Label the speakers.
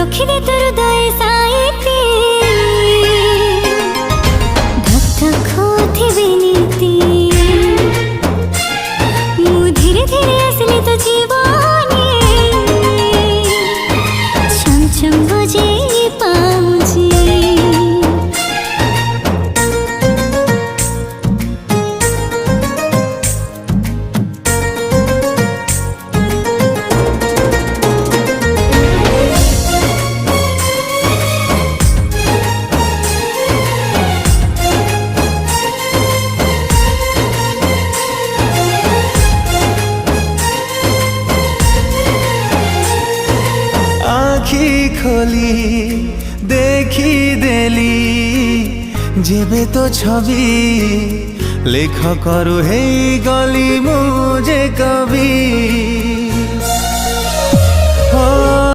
Speaker 1: रखिदे तोर हृदय साइती धक धक होथिबे नीति मु धीरे धीरे आसली तो जीवने छम छम बजे पाउजी
Speaker 2: आखी खोली देखी देली जेबे तो छवि लेख करू हे गली मुझे कभी